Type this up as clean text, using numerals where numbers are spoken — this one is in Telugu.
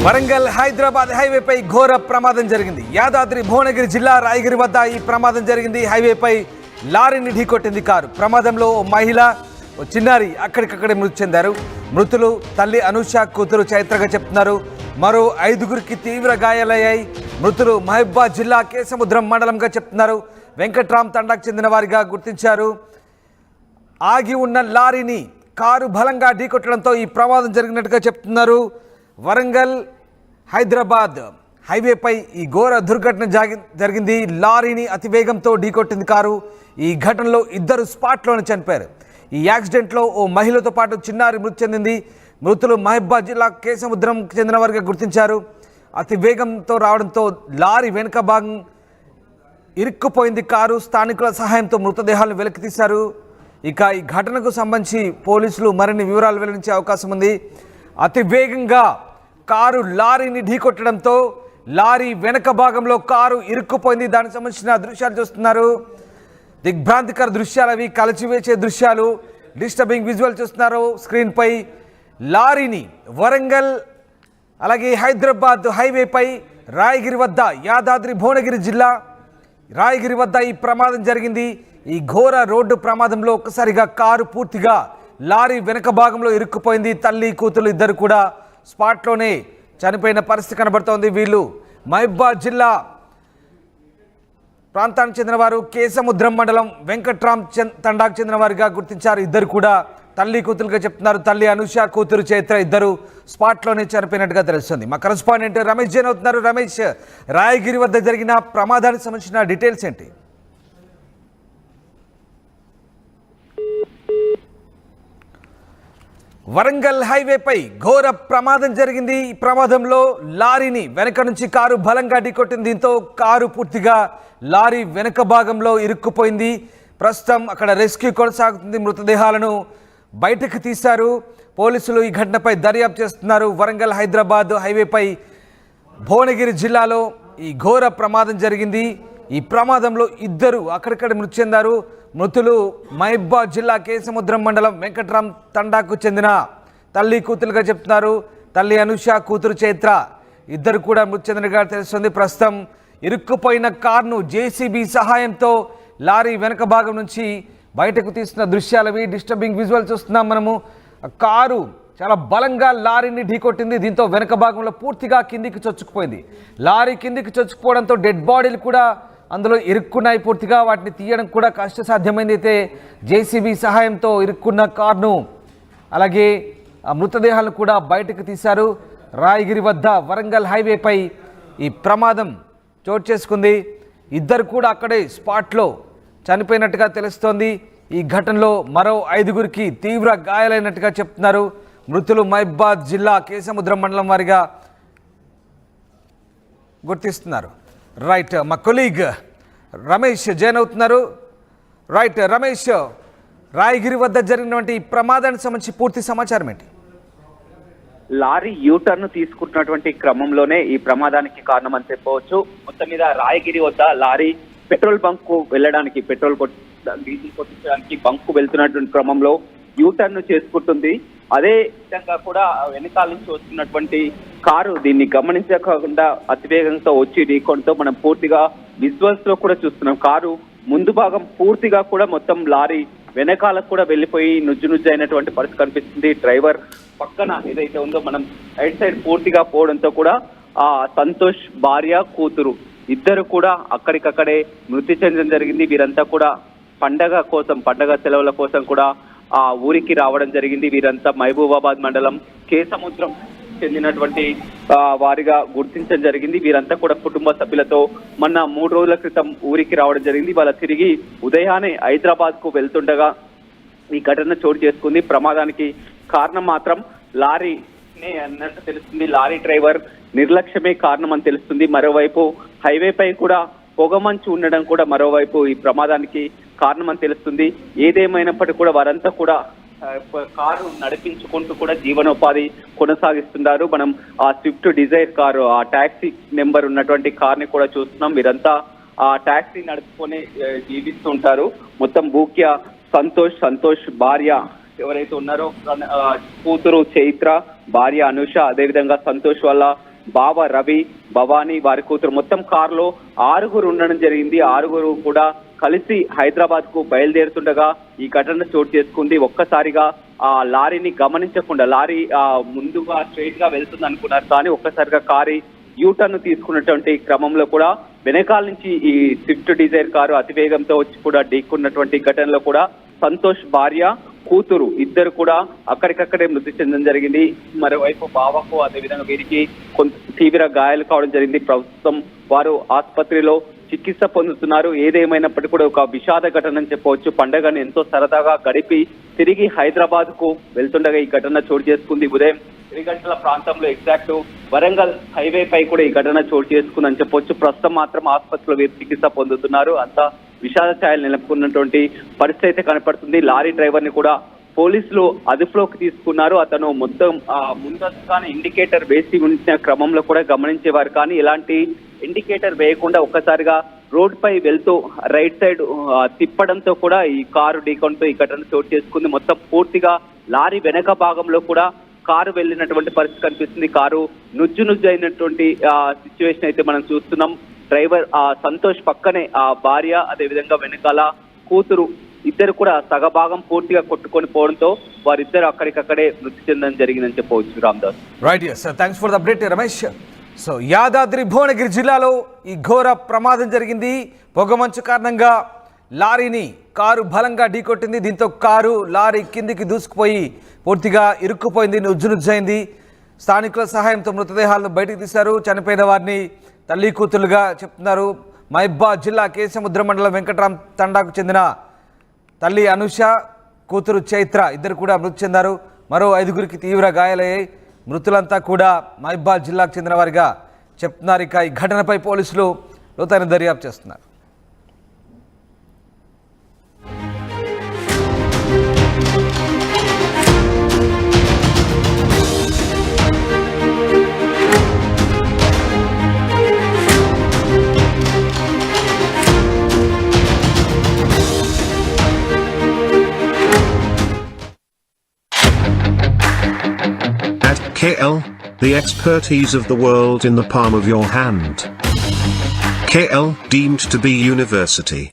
వరంగల్ హైదరాబాద్ హైవేపై ఘోర ప్రమాదం జరిగింది. యాదాద్రి భువనగిరి జిల్లా రాయగిరి వద్ద ఈ ప్రమాదం జరిగింది. హైవేపై లారీని ఢీకొట్టింది కారు. ప్రమాదంలో ఓ మహిళ, ఓ చిన్నారి అక్కడికక్కడే మృతి చెందారు. మృతులు తల్లి అనూష, కూతురు చైత్రగా చెప్తున్నారు. మరో 5గురికి తీవ్ర గాయాలయ్యాయి. మృతులు మహబూబాబాద్ జిల్లా కేసముద్రం మండలంగా చెప్తున్నారు. వెంకట్రామ్ తండాకు చెందిన వారిగా గుర్తించారు. ఆగి ఉన్న లారీని కారు బలంగా ఢీకొట్టడంతో ఈ ప్రమాదం జరిగినట్టుగా చెప్తున్నారు. వరంగల్ హైదరాబాద్ హైవేపై ఈ ఘోర దుర్ఘటన జరిగింది. లారీని అతివేగంతో ఢీకొట్టింది కారు. ఈ ఘటనలో 2 స్పాట్లోనే చనిపోయారు. ఈ యాక్సిడెంట్లో ఓ మహిళతో పాటు చిన్నారి మృతి చెందింది. మృతులు మహబూబాబాద్ జిల్లా కేసముద్రం చెందిన వారిగా గుర్తించారు. అతి వేగంతో రావడంతో లారీ వెనుక భాగం ఇరుక్కుపోయింది కారు. స్థానికుల సహాయంతో మృతదేహాలను వెలికితీశారు. ఇక ఈ ఘటనకు సంబంధించి పోలీసులు మరిన్ని వివరాలు వెల్లడించే అవకాశం ఉంది. అతి వేగంగా కారు లారీని ఢీకొట్టడంతో లారీ వెనక భాగంలో కారు ఇరుక్కుపోయింది. దానికి సంబంధించిన దృశ్యాలు చూస్తున్నారు. దిగ్భ్రాంతికర దృశ్యాలు అవి, కలచివేసే దృశ్యాలు, డిస్టర్బింగ్ విజువల్ చూస్తున్నారు స్క్రీన్పై. లారీని వరంగల్ అలాగే హైదరాబాద్ హైవేపై రాయగిరి వద్ద, యాదాద్రి భువనగిరి జిల్లా రాయగిరి వద్ద ఈ ప్రమాదం జరిగింది. ఈ ఘోర రోడ్డు ప్రమాదంలో ఒక్కసారిగా కారు పూర్తిగా లారీ వెనక భాగంలో ఇరుక్కుపోయింది. తల్లి కూతురు ఇద్దరు కూడా స్పాట్లోనే చనిపోయిన పరిస్థితి కనబడుతోంది. వీళ్ళు మహబూబాబాద్ జిల్లా ప్రాంతానికి చెందినవారు. కేసముద్రం మండలం వెంకట్రామ్ తండాకు చెందిన వారిగా గుర్తించారు. ఇద్దరు కూడా తల్లి కూతురుగా చెప్తున్నారు. తల్లి అనూష, కూతురు చైత్ర ఇద్దరు స్పాట్లోనే చనిపోయినట్టుగా తెలుస్తుంది. మా కరెస్పాండెంట్ రమేష్ జైన్ అవుతున్నారు. రమేష్, రాయగిరి వద్ద జరిగిన ప్రమాదానికి సంబంధించిన డీటెయిల్స్ ఏంటి? వరంగల్ హైవేపై ఘోర ప్రమాదం జరిగింది. ఈ ప్రమాదంలో లారీని వెనక నుంచి కారు బలంగా ఢీకొట్టింది. దీంతో కారు పూర్తిగా లారీ వెనక భాగంలో ఇరుక్కుపోయింది. ప్రస్తుతం అక్కడ రెస్క్యూ కొనసాగుతుంది. మృతదేహాలను బయటకు తీశారు పోలీసులు. ఈ ఘటనపై దర్యాప్తు చేస్తున్నారు. వరంగల్ హైదరాబాద్ హైవేపై భువనగిరి జిల్లాలో ఈ ఘోర ప్రమాదం జరిగింది. ఈ ప్రమాదంలో 2 అక్కడిక్కడ మృతి చెందారు. మృతులు మహబూబాబాద్ జిల్లా కేసముద్రం మండలం వెంకట్రామ్ తండాకు చెందిన తల్లి కూతురుగా చెప్తున్నారు. తల్లి అనూష, కూతురు చైత్ర ఇద్దరు కూడా మృతి చెందినట్టుగా తెలుస్తుంది. ప్రస్తుతం ఇరుక్కుపోయిన కారును జేసీబీ సహాయంతో లారీ వెనక భాగం నుంచి బయటకు తీస్తున్న దృశ్యాలవి, డిస్టర్బింగ్ విజువల్ చూస్తున్నాం మనము. కారు చాలా బలంగా లారీని ఢీకొట్టింది. దీంతో వెనక భాగంలో పూర్తిగా కిందికి చొచ్చుకుపోయింది. లారీ కిందికి చొచ్చుకుపోవడంతో డెడ్ బాడీలు కూడా అందులో ఇరుక్కున్నాయి. పూర్తిగా వాటిని తీయడం కూడా కష్టసాధ్యమైంది. అయితే జేసీబీ సహాయంతో ఇరుక్కున్న కారును అలాగే మృతదేహాలను కూడా బయటకు తీశారు. రాయగిరి వద్ద వరంగల్ హైవేపై ఈ ప్రమాదం చోటు చేసుకుంది. 2 కూడా అక్కడే స్పాట్లో చనిపోయినట్టుగా తెలుస్తోంది. ఈ ఘటనలో మరో 5గురికి తీవ్ర గాయాలైనట్టుగా చెప్తున్నారు. మృతులు మహబూబాబాద్ జిల్లా కేసముద్రం మండలం వారిగా గుర్తిస్తున్నారు. రైట్, మా కొలీగ్ రమేష్ జైన్ అవుతున్నారు. రైట్ రమేష్, రాయగిరి వద్ద జరిగినటువంటి ప్రమాదానికి సంబంధించి పూర్తి సమాచారం ఏంటి? లారీ యూటర్న్ తీసుకుంటున్నటువంటి క్రమంలోనే ఈ ప్రమాదానికి కారణం అని చెప్పవచ్చు. మొత్తం మీద రాయగిరి వద్ద లారీ పెట్రోల్ బంక్ కు వెళ్ళడానికి, డీజిల్ కొట్టించడానికి బంక్ కు వెళ్తున్నటువంటి క్రమంలో యూటర్న్ చేసుకుంటుంది. అదే విధంగా కూడా వెనకాల నుంచి వస్తున్నటువంటి కారు దీన్ని గమనించకుండా అతివేగంతో వచ్చి ఢీకొనడంతో మనం పూర్తిగా విజువల్స్ లో కూడా చూస్తున్నాం. కారు ముందు భాగం పూర్తిగా కూడా మొత్తం లారీ వెనకాలకు కూడా వెళ్ళిపోయి నుజ్జు అయినటువంటి పరిస్థితి కనిపిస్తుంది. డ్రైవర్ పక్కన ఏదైతే ఉందో మనం రైట్ సైడ్ పూర్తిగా పోవడంతో కూడా ఆ సంతోష్ భార్య, కూతురు ఇద్దరు కూడా అక్కడికక్కడే మృతి చెందడం జరిగింది. వీరంతా కూడా పండగ సెలవుల కోసం కూడా ఆ ఊరికి రావడం జరిగింది. వీరంతా మహబూబాబాద్ మండలం కేసముద్రం చెందినటువంటి వారిగా గుర్తించడం జరిగింది. వీరంతా కూడా కుటుంబ సభ్యులతో మొన్న 3 రోజుల క్రితం ఊరికి రావడం జరిగింది. వాళ్ళ తిరిగి ఉదయాన్నే హైదరాబాద్ కు వెళ్తుండగా ఈ ఘటన చోటు చేసుకుంది. ప్రమాదానికి కారణం మాత్రం లారీనే అన్నట్టు తెలుస్తుంది. లారీ డ్రైవర్ నిర్లక్ష్యమే కారణం అని తెలుస్తుంది. మరోవైపు హైవేపై కూడా పొగమంచు ఉండడం కూడా మరోవైపు ఈ ప్రమాదానికి కారణం అని తెలుస్తుంది. ఏదేమైనప్పటికీ కూడా వారంతా కూడా కారు నడిపించుకుంటూ కూడా జీవనోపాధి కొనసాగిస్తున్నారు. మనం ఆ స్విఫ్ట్ డిజైర్ కారు, ఆ టాక్సీ నెంబర్ ఉన్నటువంటి కార్ని కూడా చూస్తున్నాం. వీరంతా ఆ టాక్సీ నడుపుకొని జీవిస్తుంటారు. మొత్తం బూక్య సంతోష్ భార్య ఎవరైతే ఉన్నారో కూతురు చైత్ర, భార్య అనూష, అదేవిధంగా సంతోష్ వాళ్ళ బావ రవి, భవానీ, వారి కూతురు మొత్తం కారులో 6 ఉండడం జరిగింది. 6 కూడా కలిసి హైదరాబాద్ కు బయలుదేరుతుండగా ఈ ఘటన చోటు చేసుకుంది. ఒక్కసారిగా ఆ లారీని గమనించకుండా లారీ ముందుగా స్ట్రైట్ గా వెళ్తుంది అనుకున్నారు, కానీ ఒక్కసారిగా కారు యూటర్న్ తీసుకున్నటువంటి క్రమంలో కూడా వెనకాల నుంచి ఈ స్విఫ్ట్ డిజైర్ కారు అతివేగంతో వచ్చి కూడా ఢీకున్నటువంటి ఘటనలో కూడా సంతోష్ భార్య, కూతురు ఇద్దరు కూడా అక్కడికక్కడే మృతి చెందడం జరిగింది. మరోవైపు బావకు అదేవిధంగా వీరికి కొంత తీవ్ర గాయాలు కావడం జరిగింది. ప్రస్తుతం వారు ఆసుపత్రిలో చికిత్స పొందుతున్నారు. ఏదేమైనప్పటికీ కూడా ఒక విషాద ఘటన అని చెప్పవచ్చు. పండుగను ఎంతో సరదాగా గడిపి తిరిగి హైదరాబాద్ కు వెళ్తుండగా ఈ ఘటన చోటు చేసుకుంది. ఉదయం 3 గంటల ప్రాంతంలో ఎగ్జాక్ట్ వరంగల్ హైవే పై కూడా ఈ ఘటన చోటు చేసుకుందని చెప్పొచ్చు. ప్రస్తుతం మాత్రం ఆసుపత్రిలో వీరు చికిత్స పొందుతున్నారు. అంతా విషాద ఛాయలు నెలకొన్నటువంటి పరిస్థితి అయితే కనపడుతుంది. లారీ డ్రైవర్ ని కూడా పోలీసులు అదుపులోకి తీసుకున్నారు. అతను మొత్తం ముందస్తుగానే ఇండికేటర్ వేసి ఉంచిన క్రమంలో కూడా గమనించేవారు, కానీ ఎలాంటి ఇండికేటర్ వేయకుండా ఒక్కసారిగా రోడ్ పై వెళ్తూ రైట్ సైడ్ తిప్పడంతో కూడా ఈ కారు ఢీకొనడంతో ఈ ఘటన చోటు చేసుకుంది. మొత్తం పూర్తిగా లారీ వెనక భాగంలో కూడా కారు వెళ్ళినటువంటి పరిస్థితి కనిపిస్తుంది. కారు నుజ్జు అయినటువంటి సిచ్యువేషన్ అయితే మనం చూస్తున్నాం. డ్రైవర్ సంతోష్ పక్కనే భార్య, అదేవిధంగా వెనకాల కూతురు ఇద్దరు కూడా సగభాగం పూర్తిగా కొట్టుకొని పోవడంతో వారిద్దరు అక్కడికక్కడే మృతి చెందడం జరిగిందని చెప్పవచ్చు. Ramdas. Right, yes, thanks for the update Ramesh. So Yadadri Bhuvanagiri జిల్లాలో ఈ ఘోర ప్రమాదం జరిగింది. పొగమంచు కారణంగా లారీని కారు బలంగా ఢీకొట్టింది. దీంతో కారు లారీ కిందికి దూసుకుపోయి పూర్తిగా ఇరుక్కుపోయింది, నుజ్జైంది. స్థానికుల సహాయంతో మృతదేహాలను బయటకు తీశారు. చనిపోయిన వారిని తల్లి కూతురుగా చెప్తున్నారు. మహబూబాబాద్ జిల్లా కేసముద్ర మండలం వెంకట్రామ్ తండాకు చెందిన తల్లి అనుష, కూతురు చైత్ర ఇద్దరు కూడా మృతి చెందారు. మరో 5గురికి తీవ్ర గాయాలయ్యాయి. మృతులంతా కూడా మహబూబాబాద్ జిల్లాకు చెందిన వారిగా చెప్తున్నారు. ఇక ఈ ఘటనపై పోలీసులు లోతైన దర్యాప్తు చేస్తున్నారు. KL, the expertise of the world in the palm of your hand. KL, deemed to be university.